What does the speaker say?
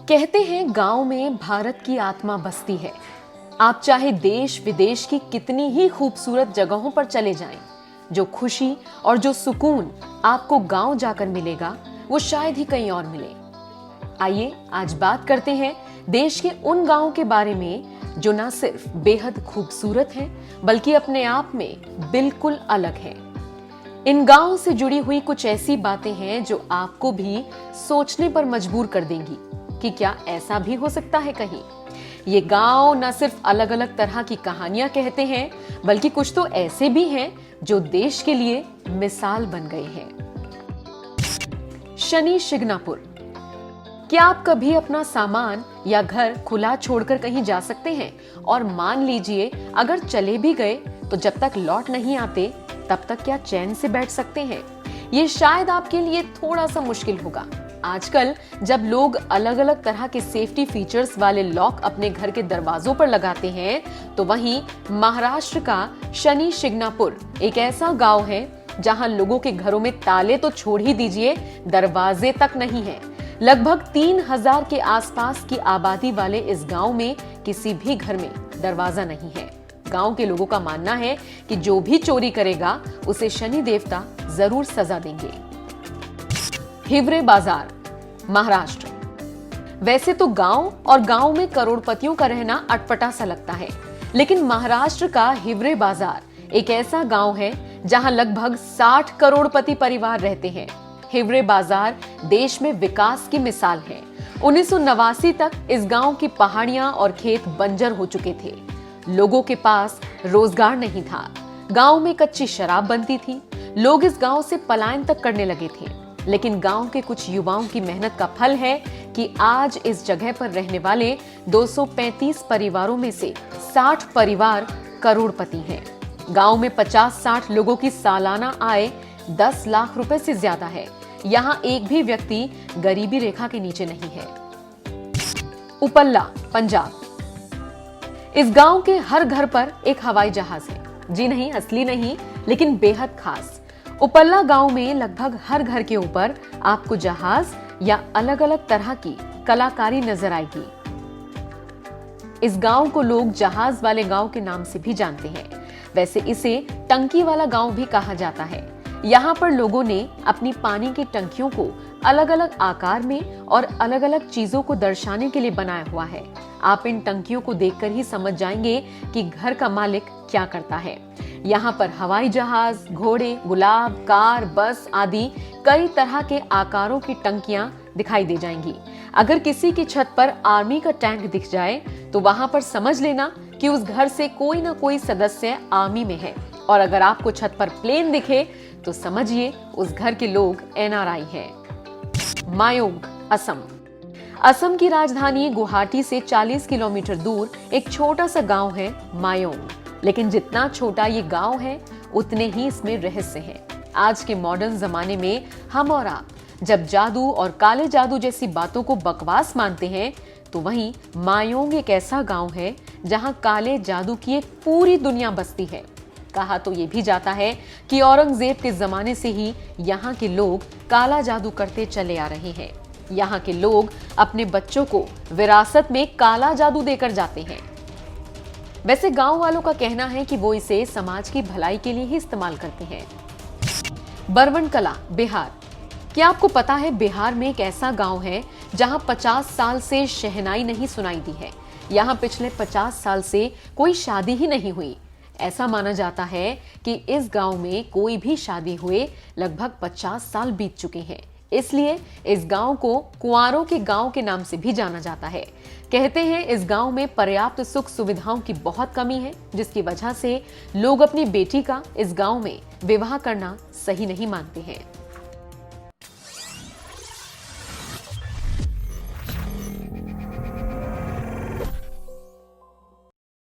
कहते हैं गांव में भारत की आत्मा बसती है। आप चाहे देश विदेश की कितनी ही खूबसूरत जगहों पर चले जाएं, जो खुशी और जो सुकून आपको गांव जाकर मिलेगा वो शायद ही कहीं और मिले। आइए आज बात करते हैं देश के उन गांवों के बारे में जो ना सिर्फ बेहद खूबसूरत हैं बल्कि अपने आप में बिल्कुल अलग हैं। इन गांवों से जुड़ी हुई कुछ ऐसी बातें हैं जो आपको भी सोचने पर मजबूर कर देंगी कि क्या ऐसा भी हो सकता है कहीं। ये गांव न सिर्फ अलग अलग तरह की कहानियां कहते हैं बल्कि कुछ तो ऐसे भी हैं जो देश के लिए मिसाल बन गए हैं। शनि शिंगणापुर। क्या आप कभी अपना सामान या घर खुला छोड़कर कहीं जा सकते हैं और मान लीजिए अगर चले भी गए तो जब तक लौट नहीं आते तब तक क्या चैन से बैठ सकते हैं? ये शायद आपके लिए थोड़ा सा मुश्किल होगा। आजकल जब लोग अलग अलग तरह के सेफ्टी फीचर्स वाले लॉक अपने घर के दरवाजों पर लगाते हैं तो वहीं महाराष्ट्र का शनि शिंगणापुर एक ऐसा गांव है जहां लोगों के घरों में ताले तो छोड़ ही दीजिए, दरवाजे तक नहीं है। लगभग 3000 के आसपास की आबादी वाले इस गांव में किसी भी घर में दरवाजा नहीं है। गांव के लोगों का मानना है कि जो भी चोरी करेगा उसे शनि देवता जरूर सजा देंगे। हिवरे बाजार, महाराष्ट्र। वैसे तो गांव और गांव में करोड़पतियों का रहना अटपटा सा लगता है, लेकिन महाराष्ट्र का हिवरे बाजार एक ऐसा गांव है जहां लगभग 60 करोड़पति परिवार रहते हैं। हिवरे बाजार देश में विकास की मिसाल है। 1989 तक इस गांव की पहाड़ियां और खेत बंजर हो चुके थे। लोगों के पास रोजगार नहीं था। गांव में कच्ची शराब बनती थी। लोग इस गांव से पलायन तक करने लगे थे। लेकिन गांव के कुछ युवाओं की मेहनत का फल है कि आज इस जगह पर रहने वाले 235 परिवारों में से 60 परिवार करोड़पति हैं। गांव में 50-60 लोगों की सालाना आय 10 लाख रुपए से ज्यादा है। यहाँ एक भी व्यक्ति गरीबी रेखा के नीचे नहीं है। उपल्ला, पंजाब। इस गांव के हर घर पर एक हवाई जहाज है। जी नहीं, असली नहीं, लेकिन बेहद खास। उपल्ला गांव में लगभग हर घर के ऊपर आपको जहाज या अलग अलग तरह की कलाकारी नजर आएगी। इस गांव को लोग जहाज वाले गांव के नाम से भी जानते हैं। वैसे इसे टंकी वाला गांव भी कहा जाता है। यहाँ पर लोगों ने अपनी पानी की टंकियों को अलग अलग आकार में और अलग अलग चीजों को दर्शाने के लिए बनाया हुआ है। आप इन टंकियों को देखकर ही समझ जाएंगे कि घर का मालिक क्या करता है। यहाँ पर हवाई जहाज, घोड़े, गुलाब, कार, बस आदि कई तरह के आकारों की टंकियां दिखाई दे जाएंगी। अगर किसी की छत पर आर्मी का टैंक दिख जाए तो वहां पर समझ लेना कि उस घर से कोई ना कोई सदस्य आर्मी में है, और अगर आपको छत पर प्लेन दिखे तो समझिए उस घर के लोग NRI हैं। मायोंग, असम। असम की राजधानी गुवाहाटी से 40 किलोमीटर दूर एक छोटा सा गांव है मायोंग। लेकिन जितना छोटा ये गांव है उतने ही इसमें रहस्य हैं। आज के मॉडर्न जमाने में हम और आप जब जादू और काले जादू जैसी बातों को बकवास मानते हैं तो वहीं मायोंग एक ऐसा गांव है जहां काले जादू की एक पूरी दुनिया बसती है। कहा तो ये भी जाता है कि औरंगजेब के जमाने से ही यहाँ के लोग काला जादू करते चले आ रहे हैं। यहाँ के लोग अपने बच्चों को विरासत में काला जादू देकर जाते हैं। वैसे गांव वालों का कहना है कि वो इसे समाज की भलाई के लिए ही इस्तेमाल करते हैं। बरवनकला, बिहार। क्या आपको पता है बिहार में एक ऐसा गांव है जहां 50 साल से शहनाई नहीं सुनाई दी है। यहाँ पिछले 50 साल से कोई शादी ही नहीं हुई। ऐसा माना जाता है कि इस गांव में कोई भी शादी हुए लगभग 50 साल बीत चुके हैं। इसलिए इस गांव को कुंवारों के गांव के नाम से भी जाना जाता है। कहते हैं इस गांव में पर्याप्त सुख सुविधाओं की बहुत कमी है, जिसकी वजह से लोग अपनी बेटी का इस गांव में विवाह करना सही नहीं मानते हैं।